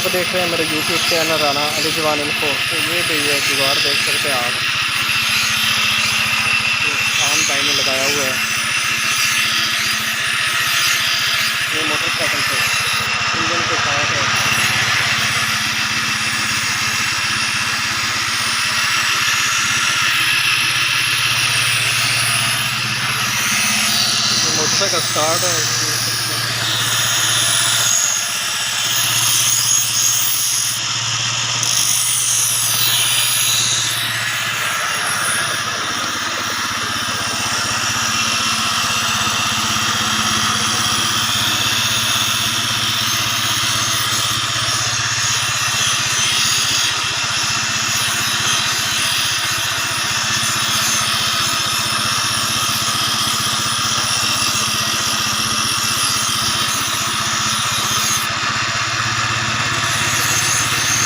आप देख रहे हैं मेरे यूट्यूब चैनल राना अली जवान इन्फो। तो ये भी है जुगाड़ देख सकते हैं आप, खान भाई ने लगाया हुआ है। ये मोटरसाइकिल पे इंजन के साथ है। मोटरसाइकिल स्टार्ट है।